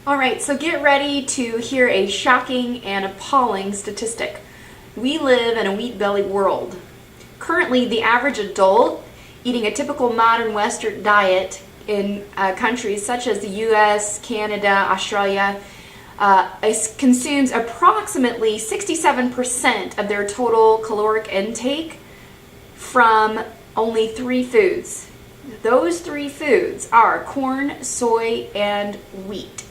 Alright, so get ready to hear a shocking and appalling statistic. We live in a wheat-bellied world. Currently, the average adult eating a typical modern Western diet in countries such as the US, Canada, Australia, consumes approximately 67% of their total caloric intake from only 3 foods. Those 3 foods are corn, soy, and wheat.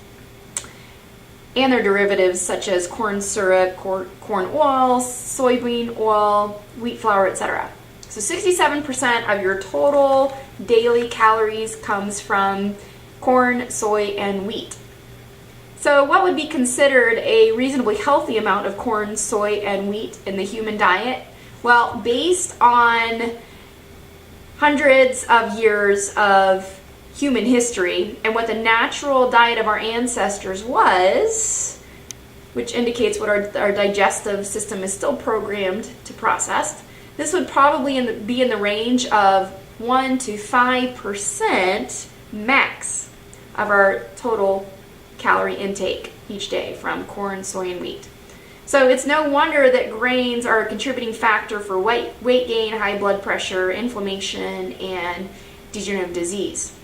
And their derivatives such as corn syrup, corn oil, soybean oil, wheat flour, etc. So 67% of your total daily calories comes from corn, soy, and wheat. So what would be considered a reasonably healthy amount of corn, soy, and wheat in the human diet? Well, based on hundreds of years of human history and what the natural diet of our ancestors was, which indicates what our digestive system is still programmed to process, this would probably be in the range of 1 to 5% max of our total calorie intake each day from corn, soy, and wheat. So it's no wonder that grains are a contributing factor for weight gain, high blood pressure, inflammation, and degenerative disease.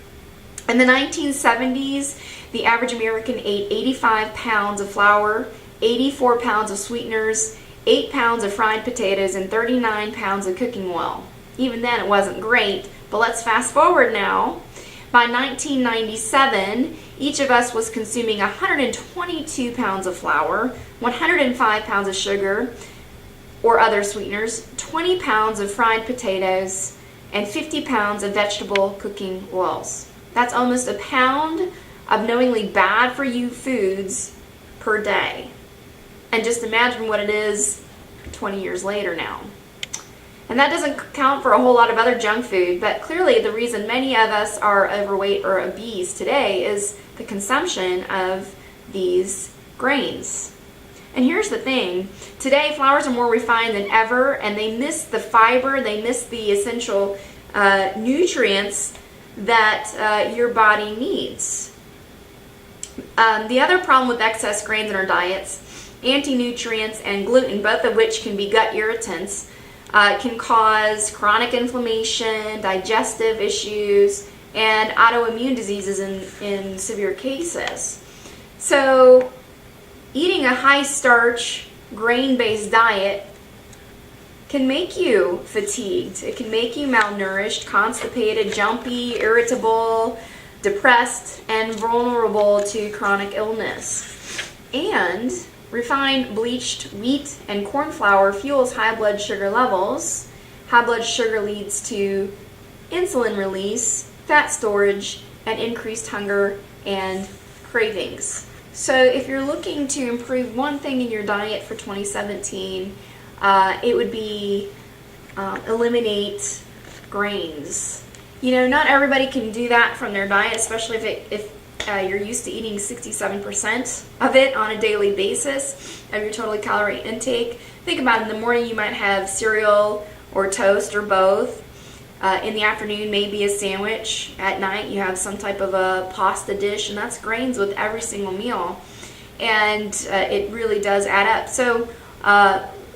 In the 1970s, the average American ate 85 pounds of flour, 84 pounds of sweeteners, 8 pounds of fried potatoes, and 39 pounds of cooking oil. Even then, it wasn't great, but let's fast forward now. By 1997, each of us was consuming 122 pounds of flour, 105 pounds of sugar or other sweeteners, 20 pounds of fried potatoes, and 50 pounds of vegetable cooking oils. That's almost a pound of knowingly bad for you foods per day. And just imagine what it is 20 years later now. And that doesn't count for a whole lot of other junk food, but clearly the reason many of us are overweight or obese today is the consumption of these grains. And here's the thing, today flours are more refined than ever, and they miss the fiber, they miss the essential nutrients that your body needs. The other problem with excess grains in our diets, anti-nutrients and gluten, both of which can be gut irritants, can cause chronic inflammation, digestive issues, and autoimmune diseases in severe cases. So eating a high-starch, grain-based diet can make you fatigued. It can make you malnourished, constipated, jumpy, irritable, depressed, and vulnerable to chronic illness. And refined bleached wheat and corn flour fuels high blood sugar levels. High blood sugar leads to insulin release, fat storage, and increased hunger and cravings. So if you're looking to improve one thing in your diet for 2017, it would be eliminate grains. You know, not everybody can do that from their diet, especially if you're used to eating 67% of it on a daily basis of your total calorie intake. Think about it, in the morning you might have cereal or toast or both. In the afternoon, maybe a sandwich. At night, you have some type of a pasta dish, and that's grains with every single meal. And it really does add up. So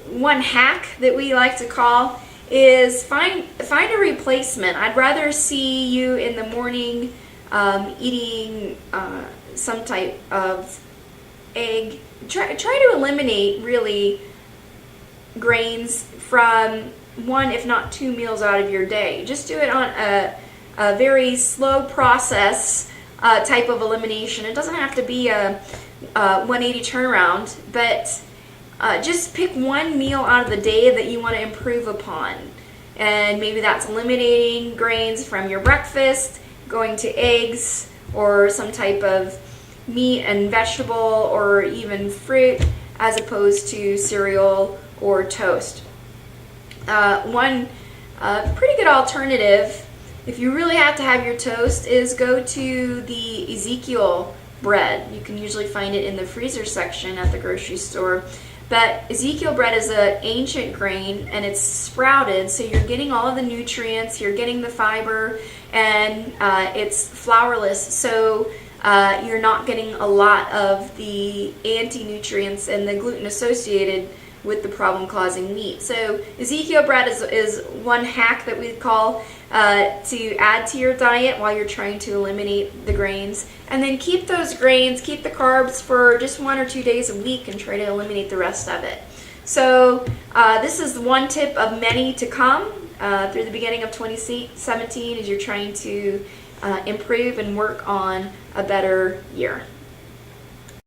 one hack that we like to call is find a replacement. I'd rather see you in the morning eating some type of egg. Try to eliminate really grains from 1 if not 2 meals out of your day. Just do it on a very slow process type of elimination. It doesn't have to be a 180 turnaround, but just pick 1 meal out of the day that you want to improve upon. And maybe that's eliminating grains from your breakfast, going to eggs or some type of meat and vegetable or even fruit as opposed to cereal or toast. One pretty good alternative, if you really have to have your toast, is go to the Ezekiel bread. You can usually find it in the freezer section at the grocery store. But Ezekiel bread is an ancient grain, and it's sprouted, so you're getting all of the nutrients, you're getting the fiber, and it's flourless. So you're not getting a lot of the anti-nutrients and the gluten associated with the problem-causing meat. So Ezekiel bread is one hack that we call to add to your diet while you're trying to eliminate the grains. And then keep those grains, keep the carbs for just 1 or 2 days a week and try to eliminate the rest of it. So this is one tip of many to come through the beginning of 2017 as you're trying to improve and work on a better year.